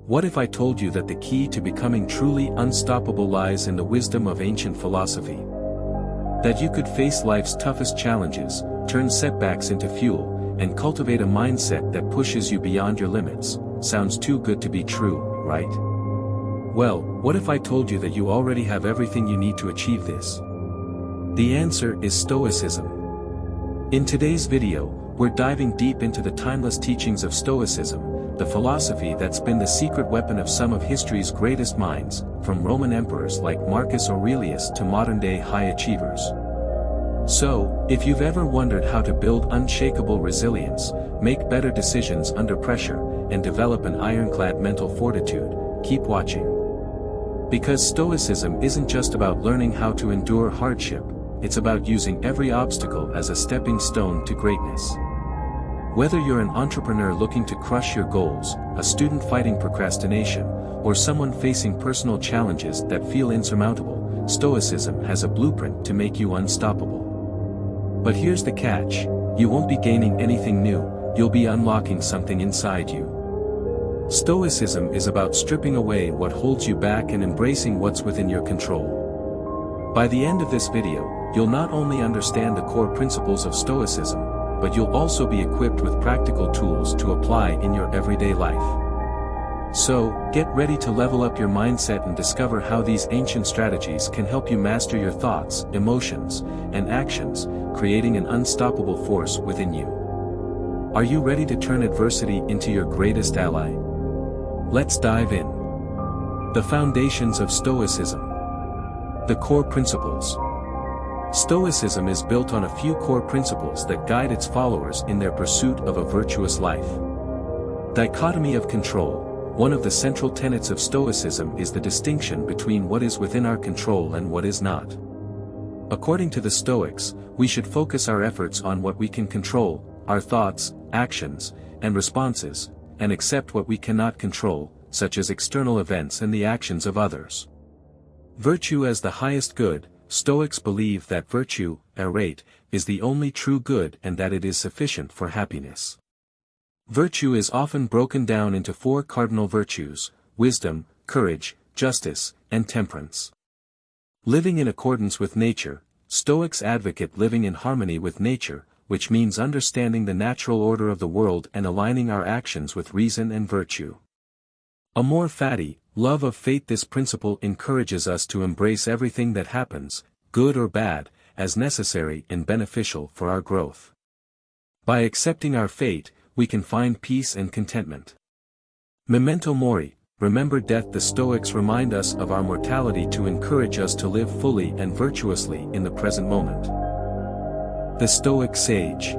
What if I told you that the key to becoming truly unstoppable lies in the wisdom of ancient philosophy? That you could face life's toughest challenges, turn setbacks into fuel, and cultivate a mindset that pushes you beyond your limits. Sounds too good to be true, right? Well, what if I told you that you already have everything you need to achieve this? The answer is Stoicism. In today's video, we're diving deep into the timeless teachings of Stoicism, the philosophy that's been the secret weapon of some of history's greatest minds, from Roman emperors like Marcus Aurelius to modern-day high achievers. So, if you've ever wondered how to build unshakable resilience, make better decisions under pressure, and develop an ironclad mental fortitude, keep watching. Because Stoicism isn't just about learning how to endure hardship, it's about using every obstacle as a stepping stone to greatness. Whether you're an entrepreneur looking to crush your goals, a student fighting procrastination, or someone facing personal challenges that feel insurmountable, Stoicism has a blueprint to make you unstoppable. But here's the catch: you won't be gaining anything new, you'll be unlocking something inside you. Stoicism is about stripping away what holds you back and embracing what's within your control. By the end of this video, you'll not only understand the core principles of Stoicism, but you'll also be equipped with practical tools to apply in your everyday life. So, get ready to level up your mindset and discover how these ancient strategies can help you master your thoughts, emotions, and actions, creating an unstoppable force within you. Are you ready to turn adversity into your greatest ally? Let's dive in. The foundations of Stoicism. The core principles. Stoicism is built on a few core principles that guide its followers in their pursuit of a virtuous life. Dichotomy of control. One of the central tenets of Stoicism is the distinction between what is within our control and what is not. According to the Stoics, we should focus our efforts on what we can control, our thoughts, actions, and responses, and accept what we cannot control, such as external events and the actions of others. Virtue as the highest good. Stoics believe that virtue, arete, is the only true good and that it is sufficient for happiness. Virtue is often broken down into four cardinal virtues: wisdom, courage, justice, and temperance. Living in accordance with nature. Stoics advocate living in harmony with nature, which means understanding the natural order of the world and aligning our actions with reason and virtue. Amor fati, love of fate. This principle encourages us to embrace everything that happens, good or bad, as necessary and beneficial for our growth. By accepting our fate, we can find peace and contentment. Memento mori, remember death. The Stoics remind us of our mortality to encourage us to live fully and virtuously in the present moment. The Stoic sage.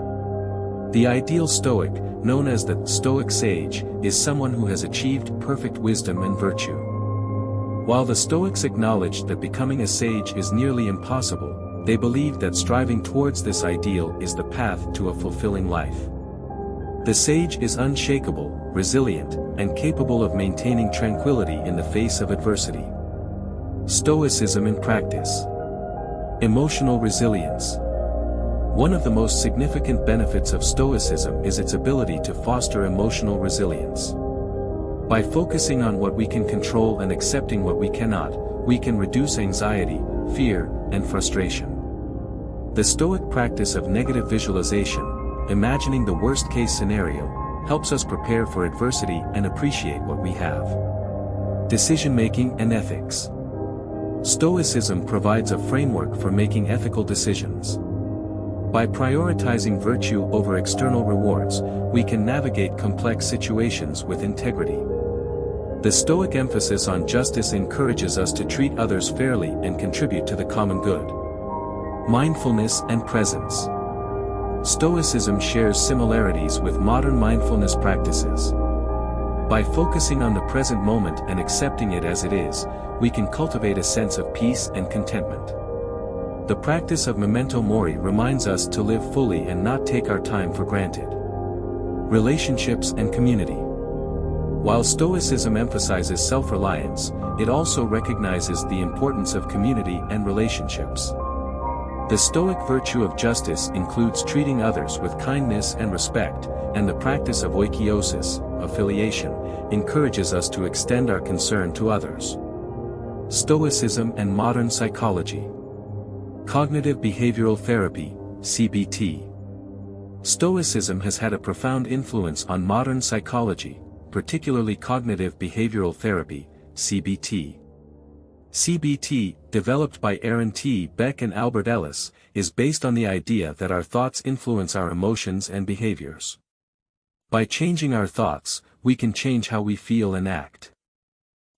The ideal Stoic, known as the Stoic sage, is someone who has achieved perfect wisdom and virtue. While the Stoics acknowledged that becoming a sage is nearly impossible, they believed that striving towards this ideal is the path to a fulfilling life. The sage is unshakable, resilient, and capable of maintaining tranquility in the face of adversity. Stoicism in practice. Emotional resilience. One of the most significant benefits of Stoicism is its ability to foster emotional resilience. By focusing on what we can control and accepting what we cannot, we can reduce anxiety, fear, and frustration. The Stoic practice of negative visualization, imagining the worst-case scenario, helps us prepare for adversity and appreciate what we have. Decision-making and ethics. Stoicism provides a framework for making ethical decisions. By prioritizing virtue over external rewards, we can navigate complex situations with integrity. The Stoic emphasis on justice encourages us to treat others fairly and contribute to the common good. Mindfulness and presence. Stoicism shares similarities with modern mindfulness practices. By focusing on the present moment and accepting it as it is, we can cultivate a sense of peace and contentment. The practice of memento mori reminds us to live fully and not take our time for granted. Relationships and community. While Stoicism emphasizes self-reliance, it also recognizes the importance of community and relationships. The Stoic virtue of justice includes treating others with kindness and respect, and the practice of oikeiosis, affiliation, encourages us to extend our concern to others. Stoicism and modern psychology. Cognitive behavioral therapy, CBT. Stoicism has had a profound influence on modern psychology, particularly cognitive behavioral therapy, CBT. CBT, developed by Aaron T. Beck and Albert Ellis, is based on the idea that our thoughts influence our emotions and behaviors. By changing our thoughts, we can change how we feel and act.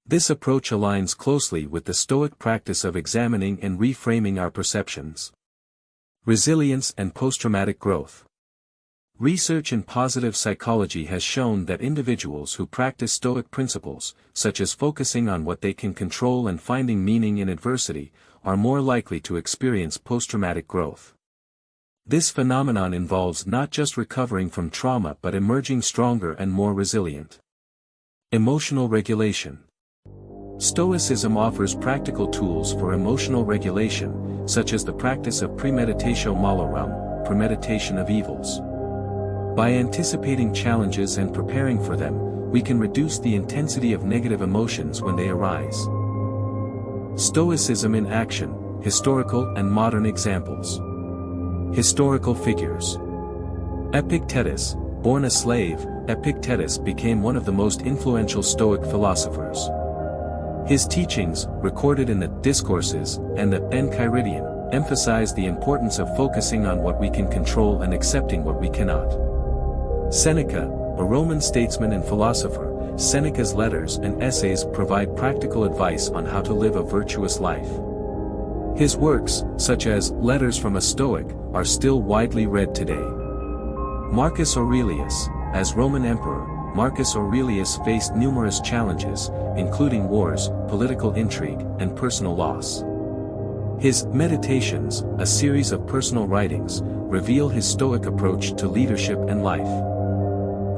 This approach aligns closely with the Stoic practice of examining and reframing our perceptions. Resilience and post-traumatic growth. Research in positive psychology has shown that individuals who practice Stoic principles, such as focusing on what they can control and finding meaning in adversity, are more likely to experience post-traumatic growth. This phenomenon involves not just recovering from trauma but emerging stronger and more resilient. Emotional regulation. Stoicism offers practical tools for emotional regulation, such as the practice of premeditatio malorum, premeditation of evils. By anticipating challenges and preparing for them, we can reduce the intensity of negative emotions when they arise. Stoicism in action, historical and modern examples. Historical figures. Epictetus, born a slave, Epictetus became one of the most influential Stoic philosophers. His teachings, recorded in the Discourses and the Enchiridion, emphasize the importance of focusing on what we can control and accepting what we cannot. Seneca, a Roman statesman and philosopher, Seneca's letters and essays provide practical advice on how to live a virtuous life. His works, such as Letters from a Stoic, are still widely read today. Marcus Aurelius, as Roman emperor, Marcus Aurelius faced numerous challenges, including wars, political intrigue, and personal loss. His Meditations, a series of personal writings, reveal his Stoic approach to leadership and life.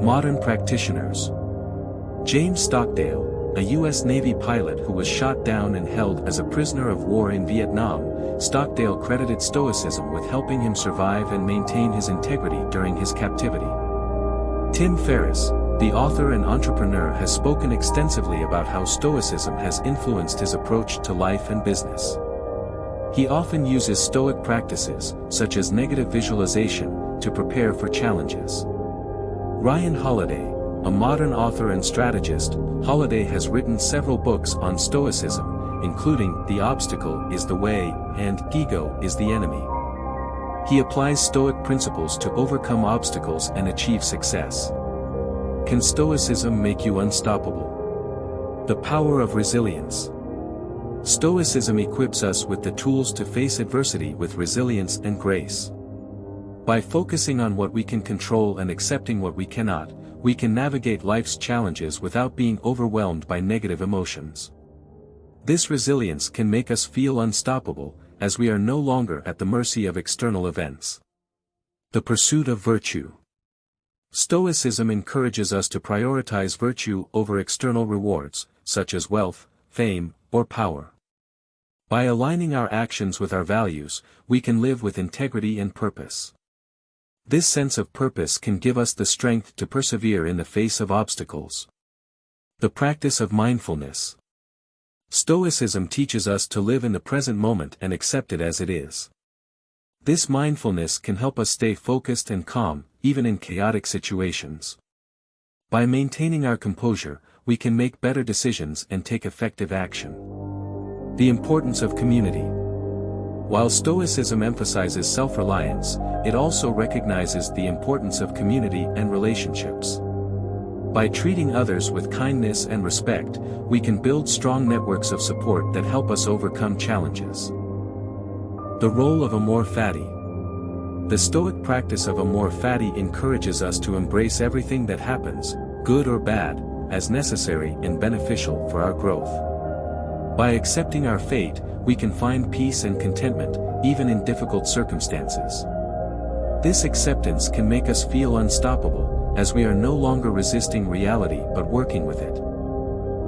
Modern practitioners. James Stockdale, a U.S. Navy pilot who was shot down and held as a prisoner of war in Vietnam, Stockdale credited Stoicism with helping him survive and maintain his integrity during his captivity. Tim Ferriss, the author and entrepreneur, has spoken extensively about how Stoicism has influenced his approach to life and business. He often uses Stoic practices, such as negative visualization, to prepare for challenges. Ryan Holiday, a modern author and strategist, Holiday has written several books on Stoicism, including The Obstacle is the Way and Ego is the Enemy. He applies Stoic principles to overcome obstacles and achieve success. Can Stoicism make you unstoppable? The power of resilience. Stoicism equips us with the tools to face adversity with resilience and grace. By focusing on what we can control and accepting what we cannot, we can navigate life's challenges without being overwhelmed by negative emotions. This resilience can make us feel unstoppable, as we are no longer at the mercy of external events. The pursuit of virtue. Stoicism encourages us to prioritize virtue over external rewards, such as wealth, fame, or power. By aligning our actions with our values, we can live with integrity and purpose. This sense of purpose can give us the strength to persevere in the face of obstacles. The practice of mindfulness. Stoicism teaches us to live in the present moment and accept it as it is. This mindfulness can help us stay focused and calm, even in chaotic situations. By maintaining our composure, we can make better decisions and take effective action. The importance of community. While Stoicism emphasizes self-reliance, it also recognizes the importance of community and relationships. By treating others with kindness and respect, we can build strong networks of support that help us overcome challenges. The role of amor fati. The Stoic practice of amor fati encourages us to embrace everything that happens, good or bad, as necessary and beneficial for our growth. By accepting our fate, we can find peace and contentment, even in difficult circumstances. This acceptance can make us feel unstoppable, as we are no longer resisting reality but working with it.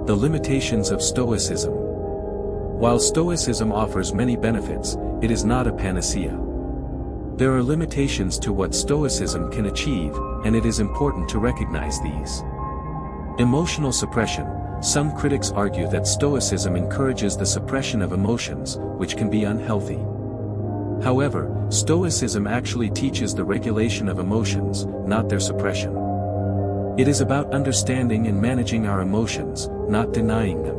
The limitations of Stoicism. While Stoicism offers many benefits, it is not a panacea. There are limitations to what Stoicism can achieve, and it is important to recognize these. Emotional suppression. Some critics argue that Stoicism encourages the suppression of emotions, which can be unhealthy. However, Stoicism actually teaches the regulation of emotions, not their suppression. It is about understanding and managing our emotions, not denying them.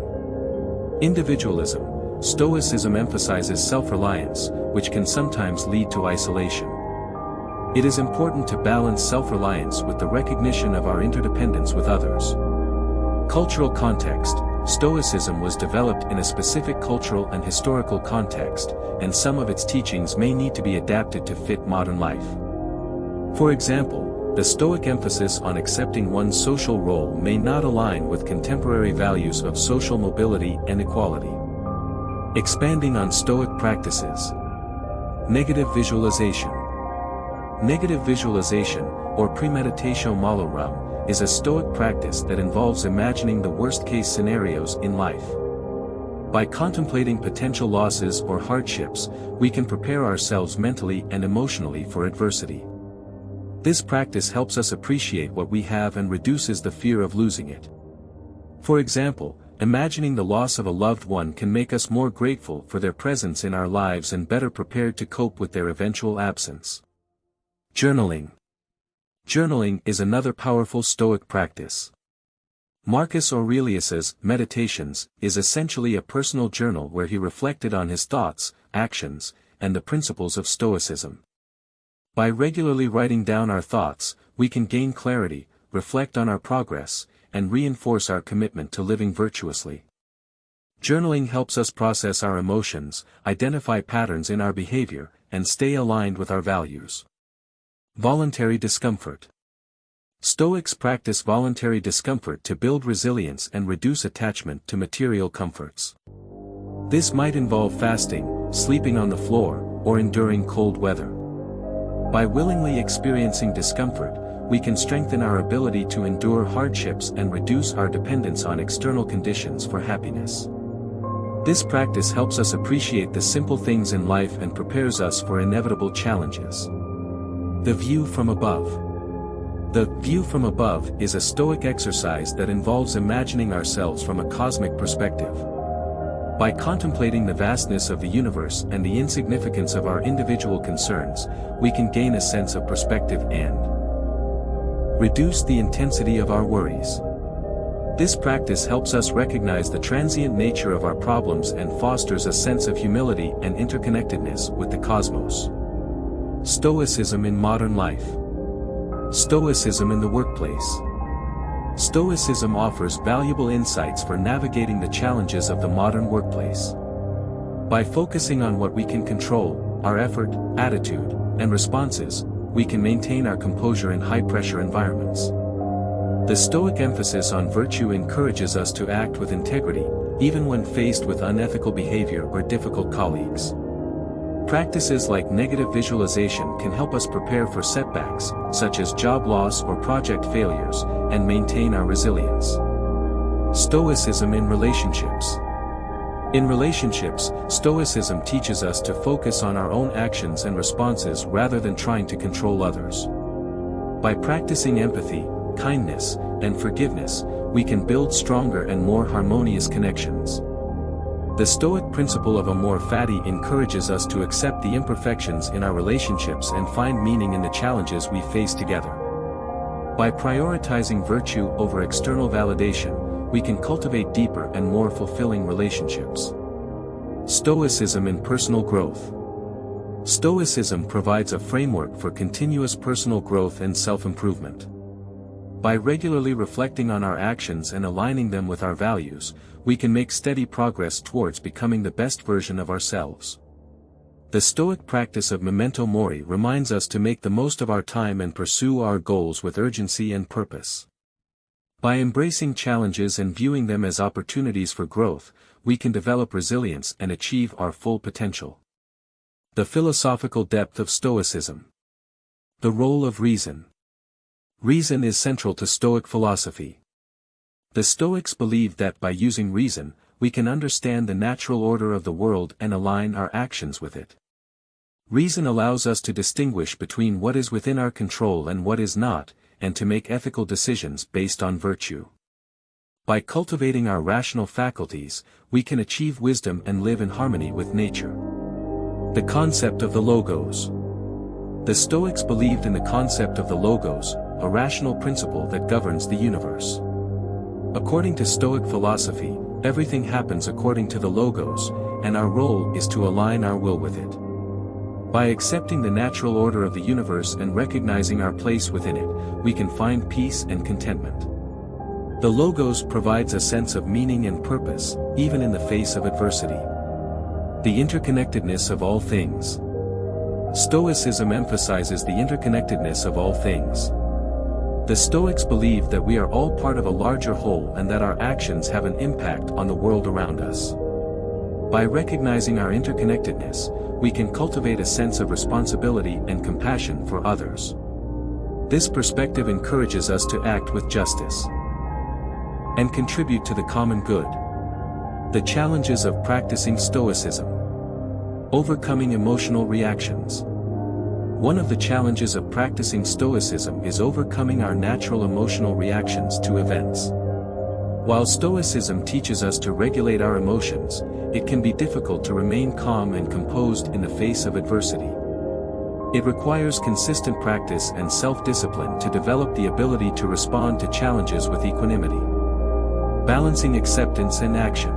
Individualism. Stoicism emphasizes self-reliance, which can sometimes lead to isolation. It is important to balance self-reliance with the recognition of our interdependence with others. Cultural context. Stoicism was developed in a specific cultural and historical context, and some of its teachings may need to be adapted to fit modern life. For example, the Stoic emphasis on accepting one's social role may not align with contemporary values of social mobility and equality. Expanding on Stoic practices. Negative visualization. Negative visualization, or premeditatio malorum, is a Stoic practice that involves imagining the worst-case scenarios in life. By contemplating potential losses or hardships, we can prepare ourselves mentally and emotionally for adversity. This practice helps us appreciate what we have and reduces the fear of losing it. For example, imagining the loss of a loved one can make us more grateful for their presence in our lives and better prepared to cope with their eventual absence. Journaling. Journaling is another powerful Stoic practice. Marcus Aurelius's Meditations is essentially a personal journal where he reflected on his thoughts, actions, and the principles of Stoicism. By regularly writing down our thoughts, we can gain clarity, reflect on our progress, and reinforce our commitment to living virtuously. Journaling helps us process our emotions, identify patterns in our behavior, and stay aligned with our values. Voluntary discomfort. Stoics practice voluntary discomfort to build resilience and reduce attachment to material comforts. This might involve fasting, sleeping on the floor, or enduring cold weather. By willingly experiencing discomfort, we can strengthen our ability to endure hardships and reduce our dependence on external conditions for happiness. This practice helps us appreciate the simple things in life and prepares us for inevitable challenges. The view from above. The view from above is a Stoic exercise that involves imagining ourselves from a cosmic perspective. By contemplating the vastness of the universe and the insignificance of our individual concerns, we can gain a sense of perspective and reduce the intensity of our worries. This practice helps us recognize the transient nature of our problems and fosters a sense of humility and interconnectedness with the cosmos. Stoicism in modern life. Stoicism in the workplace. Stoicism offers valuable insights for navigating the challenges of the modern workplace. By focusing on what we can control, our effort, attitude, and responses, we can maintain our composure in high-pressure environments. The Stoic emphasis on virtue encourages us to act with integrity, even when faced with unethical behavior or difficult colleagues. Practices like negative visualization can help us prepare for setbacks, such as job loss or project failures, and maintain our resilience. Stoicism in relationships. In relationships, Stoicism teaches us to focus on our own actions and responses rather than trying to control others. By practicing empathy, kindness, and forgiveness, we can build stronger and more harmonious connections. The Stoic principle of amor fati encourages us to accept the imperfections in our relationships and find meaning in the challenges we face together. By prioritizing virtue over external validation, we can cultivate deeper and more fulfilling relationships. Stoicism in personal growth. Stoicism provides a framework for continuous personal growth and self-improvement. By regularly reflecting on our actions and aligning them with our values, we can make steady progress towards becoming the best version of ourselves. The Stoic practice of memento mori reminds us to make the most of our time and pursue our goals with urgency and purpose. By embracing challenges and viewing them as opportunities for growth, we can develop resilience and achieve our full potential. The philosophical depth of Stoicism. The role of reason. Reason is central to Stoic philosophy. The Stoics believe that by using reason, we can understand the natural order of the world and align our actions with it. Reason allows us to distinguish between what is within our control and what is not, and to make ethical decisions based on virtue. By cultivating our rational faculties, we can achieve wisdom and live in harmony with nature. The concept of the logos. The Stoics believed in the concept of the logos, a rational principle that governs the universe. According to Stoic philosophy, everything happens according to the logos, and our role is to align our will with it. By accepting the natural order of the universe and recognizing our place within it, we can find peace and contentment. The logos provides a sense of meaning and purpose, even in the face of adversity. The interconnectedness of all things. Stoicism emphasizes the interconnectedness of all things. The Stoics believe that we are all part of a larger whole and that our actions have an impact on the world around us. By recognizing our interconnectedness, we can cultivate a sense of responsibility and compassion for others. This perspective encourages us to act with justice and contribute to the common good. The challenges of practicing Stoicism. Overcoming emotional reactions. One of the challenges of practicing Stoicism is overcoming our natural emotional reactions to events. While Stoicism teaches us to regulate our emotions, it can be difficult to remain calm and composed in the face of adversity. It requires consistent practice and self-discipline to develop the ability to respond to challenges with equanimity. Balancing acceptance and action.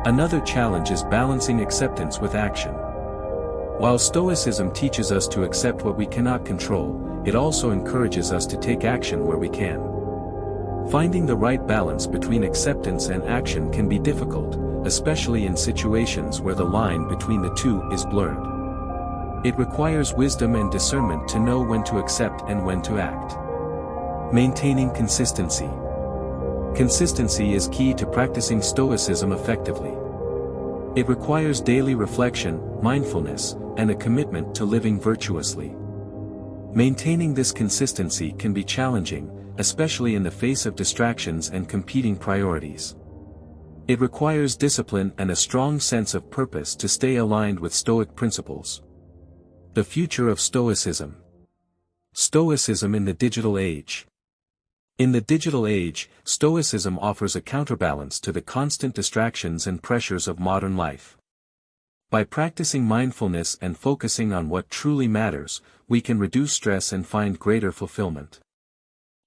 Another challenge is balancing acceptance with action. While Stoicism teaches us to accept what we cannot control, it also encourages us to take action where we can. Finding the right balance between acceptance and action can be difficult, especially in situations where the line between the two is blurred. It requires wisdom and discernment to know when to accept and when to act. Maintaining consistency. Consistency is key to practicing Stoicism effectively. It requires daily reflection, mindfulness, and a commitment to living virtuously. Maintaining this consistency can be challenging, especially in the face of distractions and competing priorities. It requires discipline and a strong sense of purpose to stay aligned with Stoic principles. The future of Stoicism. Stoicism in the digital age. In the digital age, Stoicism offers a counterbalance to the constant distractions and pressures of modern life. By practicing mindfulness and focusing on what truly matters, we can reduce stress and find greater fulfillment.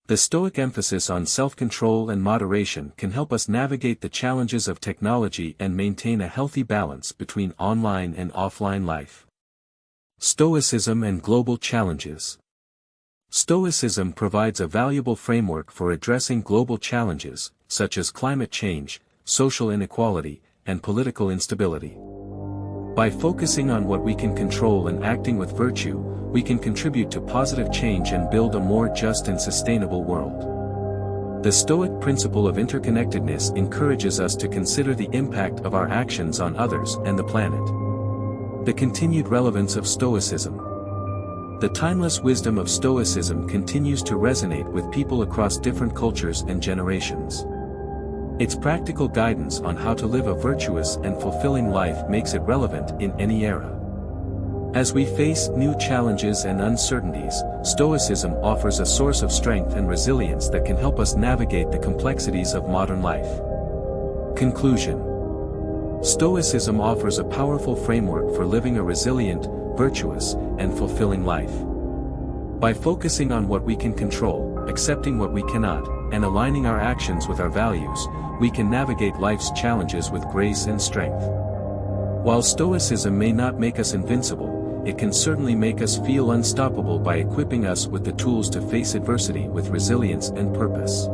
The Stoic emphasis on self-control and moderation can help us navigate the challenges of technology and maintain a healthy balance between online and offline life. Stoicism and global challenges. Stoicism provides a valuable framework for addressing global challenges, such as climate change, social inequality, and political instability. By focusing on what we can control and acting with virtue, we can contribute to positive change and build a more just and sustainable world. The Stoic principle of interconnectedness encourages us to consider the impact of our actions on others and the planet. The continued relevance of Stoicism. The timeless wisdom of Stoicism continues to resonate with people across different cultures and generations. Its practical guidance on how to live a virtuous and fulfilling life makes it relevant in any era. As we face new challenges and uncertainties, Stoicism offers a source of strength and resilience that can help us navigate the complexities of modern life. Conclusion. Stoicism offers a powerful framework for living a resilient, virtuous, and fulfilling life. By focusing on what we can control, accepting what we cannot, and aligning our actions with our values, we can navigate life's challenges with grace and strength. While Stoicism may not make us invincible, it can certainly make us feel unstoppable by equipping us with the tools to face adversity with resilience and purpose.